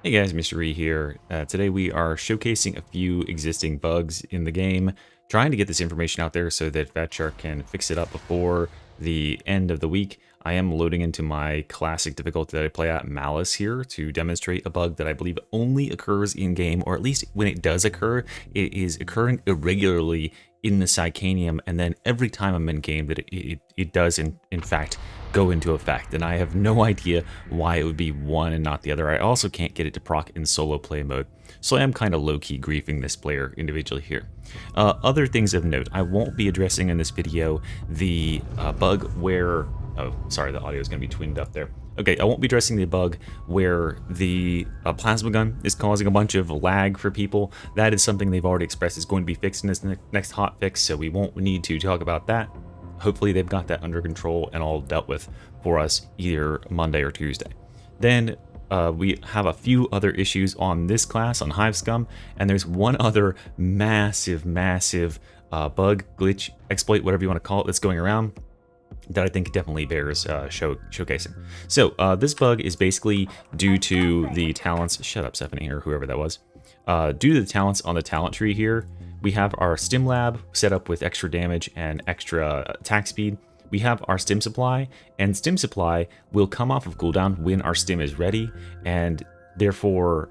Hey guys, Mr. E here. Today we are showcasing a few existing bugs in the game, trying to get this information out there so that Fatshark can fix it up before the end of the week. I am loading into my classic difficulty that I play at, Malice, here to demonstrate a bug that I believe only occurs in-game, or at least when it does occur, it is occurring irregularly in the Psychanium, and then every time I'm in game that it does in fact go into effect, and I have no idea why it would be one and not the other. I also can't get it to proc in solo play mode, so I am kind of low-key griefing this player individually here. Other things of note, I won't be addressing in this video the bug where... Oh, sorry, the audio is going to be twinned up there. Okay, I won't be addressing the bug where the plasma gun is causing a bunch of lag for people. That is something they've already expressed is going to be fixed in this next hotfix, so we won't need to talk about that. Hopefully they've got that under control and all dealt with for us either Monday or Tuesday. Then we have a few other issues on this class, on Hive Scum, and there's one other massive bug, glitch, exploit, whatever you want to call it, that's going around that I think definitely bears showcasing. So this bug is basically due to the talents, shut up Stephanie, or whoever that was, due to the talents on the talent tree here. We have our Stimm lab set up with extra damage and extra attack speed. We have our Stimm supply, and Stimm supply will come off of cooldown when our Stimm is ready, and therefore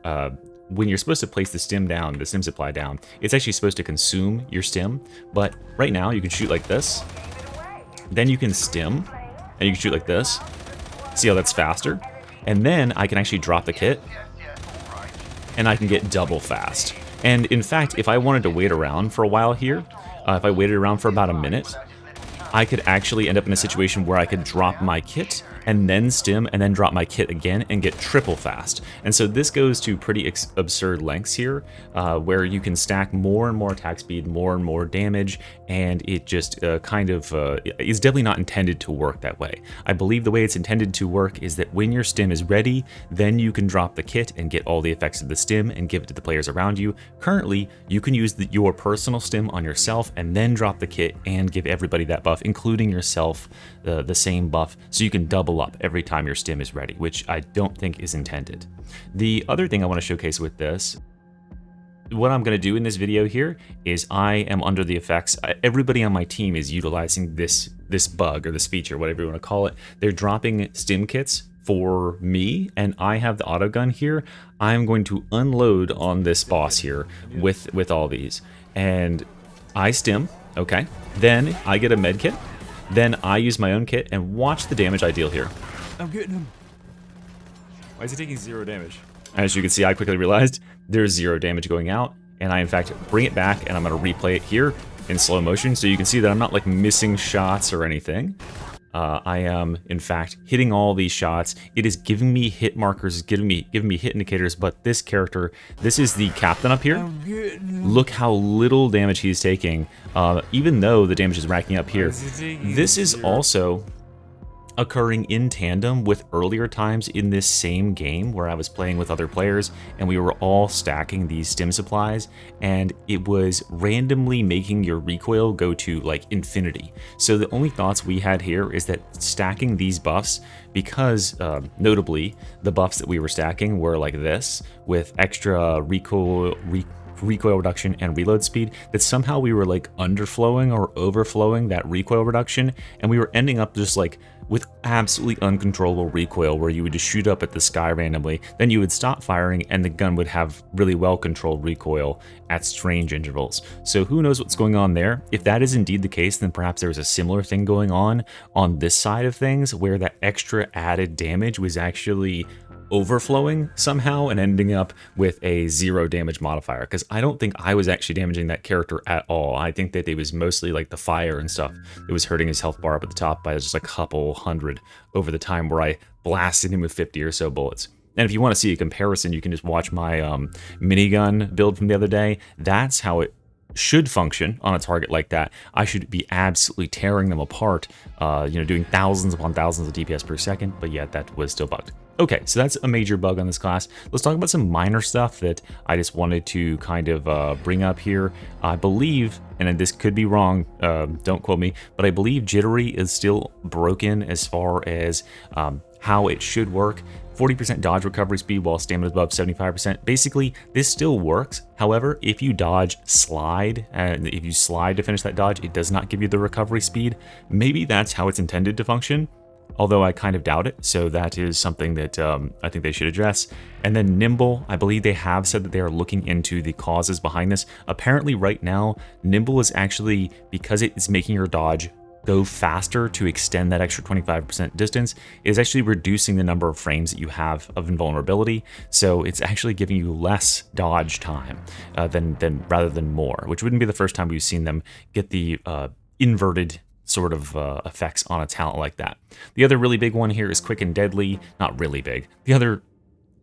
when you're supposed to place the Stimm supply down, it's actually supposed to consume your Stimm, but right now you can shoot like this, then you can Stimm, and you can shoot like this. See how that's faster? And then I can actually drop the kit, and I can get double fast. And in fact, if I wanted to wait around for a while here, if I waited around for about a minute, I could actually end up in a situation where I could drop my kit and then Stimm and then drop my kit again and get triple fast. And so this goes to pretty absurd lengths here, where you can stack more and more attack speed, more and more damage, and it just is definitely not intended to work that way. I believe the way it's intended to work is that when your Stimm is ready, then you can drop the kit and get all the effects of the Stimm and give it to the players around you. Currently, you can use your personal Stimm on yourself and then drop the kit and give everybody that buff, including yourself, the same buff, so you can double up every time your Stimm is ready, which I don't think is intended. The other thing I want to showcase with this, what I'm going to do in this video here is I am under the effects. Everybody on my team is utilizing this bug or this feature, whatever you want to call it. They're dropping Stimm kits for me, and I have the auto gun here. I'm going to unload on this boss here with all these, and I Stimm. Okay, then I get a med kit, then I use my own kit, and watch the damage I deal here. I'm getting him. Why is he taking 0 damage? As you can see, I quickly realized there's 0 damage going out, and I in fact bring it back, and I'm going to replay it here in slow motion, so you can see that I'm not like missing shots or anything. I am in fact hitting all these shots. It is giving me hit markers, giving me hit indicators, but this character, this is the captain up here. Look how little damage he's taking, even though the damage is racking up here. This is also occurring in tandem with earlier times in this same game where I was playing with other players and we were all stacking these Stimm supplies, and it was randomly making your recoil go to like infinity. So the only thoughts we had here is that stacking these buffs, because notably the buffs that we were stacking were like this with extra recoil reduction and reload speed, that somehow we were like underflowing or overflowing that recoil reduction, and we were ending up just like with absolutely uncontrollable recoil where you would just shoot up at the sky randomly, then you would stop firing and the gun would have really well controlled recoil at strange intervals. So who knows what's going on there? If that is indeed the case, then perhaps there's a similar thing going on this side of things where that extra added damage was actually overflowing somehow and ending up with a 0 damage modifier, because I don't think I was actually damaging that character at all. I think that it was mostly like the fire and stuff that was hurting his health bar up at the top by just like a couple hundred over the time where I blasted him with 50 or so bullets. And if you want to see a comparison, you can just watch my minigun build from the other day. That's how it should function on a target like that. I should be absolutely tearing them apart, doing thousands upon thousands of DPS per second, but yet that was still bugged. Okay, so that's a major bug on this class. Let's talk about some minor stuff that I just wanted to kind of bring up here. I believe, and this could be wrong, don't quote me, but I believe Jittery is still broken as far as how it should work. 40% dodge recovery speed while stamina is above 75%. Basically, this still works. However, if you dodge slide, and if you slide to finish that dodge, it does not give you the recovery speed. Maybe that's how it's intended to function, although I kind of doubt it. So that is something that I think they should address. And then nimble, I believe they have said that they are looking into the causes behind this. Apparently right now, nimble is actually, because it is making your dodge go faster to extend that extra 25% distance, is actually reducing the number of frames that you have of invulnerability. So it's actually giving you less dodge time than rather than more, which wouldn't be the first time we've seen them get the inverted sort of effects on a talent like that. The other really big one here is quick and deadly. Not really big. The other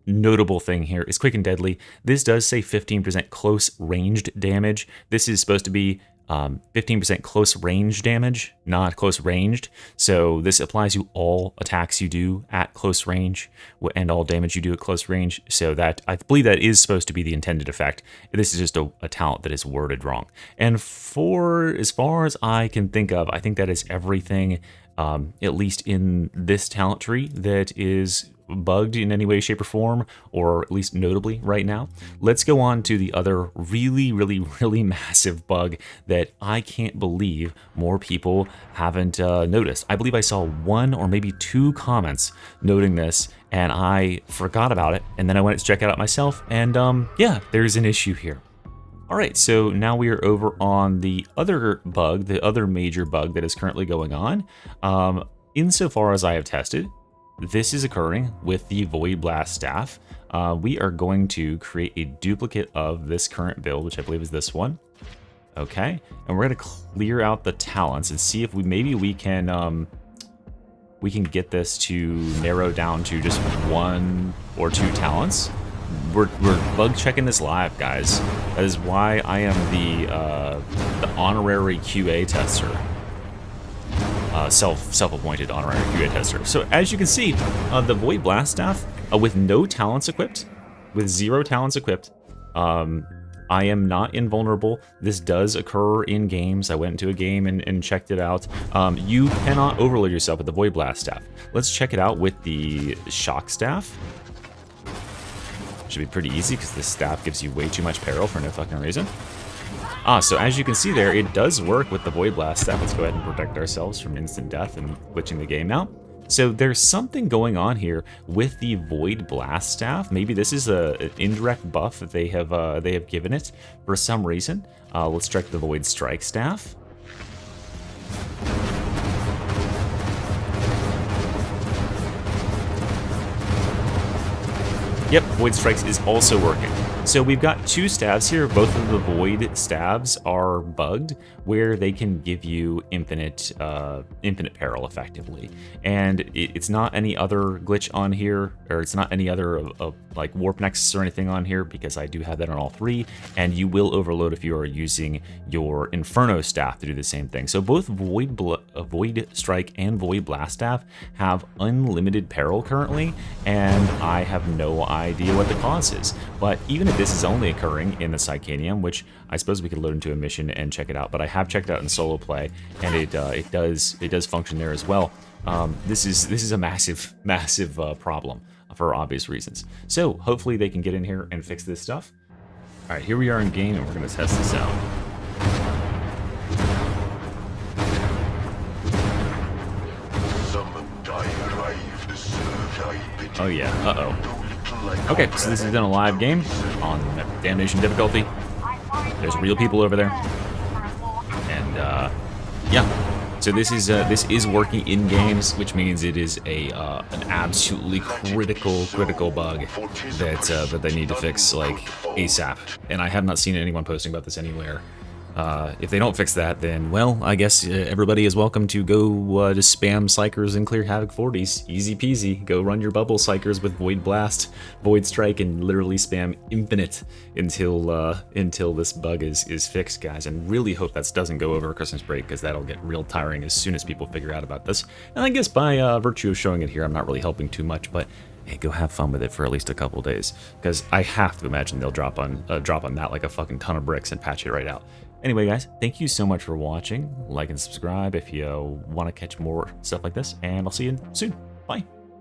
notable thing here is quick and deadly. This does say 15% close ranged damage. This is supposed to be 15% close range damage, not close ranged. So this applies to all attacks you do at close range and all damage you do at close range. So that, I believe that is supposed to be the intended effect. This is just a talent that is worded wrong. And for as far as I can think of, I think that is everything, at least in this talent tree, that is bugged in any way, shape, or form, or at least notably right now. Let's go on to the other really massive bug that I can't believe more people haven't noticed. I believe I saw 1 or maybe 2 comments noting this, and I forgot about it, and then I went to check it out myself, and yeah, there's an issue here. All right, so now we are over on the other bug, the other major bug that is currently going on. Insofar as I have tested, this is occurring with the Void Blast staff. We are going to create a duplicate of this current build, which I believe is this one. Okay, and we're going to clear out the talents and see if we can get this to narrow down to just 1 or 2 talents. We're bug checking this live, guys. That is why I am the honorary QA tester. Self-appointed honorary QA tester. So as you can see, the Void Blast staff with no talents equipped, with 0 talents equipped, I am not invulnerable. This does occur in games. I went into a game and checked it out. You cannot overload yourself with the Void Blast staff. Let's check it out with the Shock staff. Should be pretty easy because this staff gives you way too much peril for no fucking reason. So as you can see there, it does work with the Void Blast staff. Let's go ahead and protect ourselves from instant death and glitching the game out. So there's something going on here with the Void Blast staff. Maybe this is an indirect buff that they have given it for some reason. Let's check the Void Strike staff. Yep, Void Strikes is also working. So we've got 2 staves here. Both of the Void staves are bugged, where they can give you infinite peril effectively. And it's not any other glitch on here, or it's not any other like warp nexus or anything on here, because I do have that on all 3. And you will overload if you are using your Inferno staff to do the same thing. So both Void Strike and Void Blast staff have unlimited peril currently, and I have no idea what the cause is. But even if this is only occurring in the Psychanium, which I suppose we could load into a mission and check it out, but I have checked out in solo play, and it does function there as well. This is a massive problem for obvious reasons. So hopefully they can get in here and fix this stuff. All right, here we are in game, and we're going to test this out. Oh yeah, uh-oh. Okay, so this is in a live game on Damnation difficulty. There's real people over there. And yeah, so this is working in games, which means it is an absolutely critical bug that they need to fix like ASAP. And I have not seen anyone posting about this anywhere. If they don't fix that, then, well, I guess everybody is welcome to go just spam Psychers and clear Havoc 40s. Easy peasy. Go run your bubble Psychers with Void Blast, Void Strike, and literally spam infinite until this bug is fixed, guys. And really hope that doesn't go over Christmas break, because that'll get real tiring as soon as people figure out about this. And I guess by virtue of showing it here, I'm not really helping too much, but hey, go have fun with it for at least a couple days, because I have to imagine they'll drop on that like a fucking ton of bricks and patch it right out. Anyway, guys, thank you so much for watching. Like and subscribe if you want to catch more stuff like this, and I'll see you soon. Bye.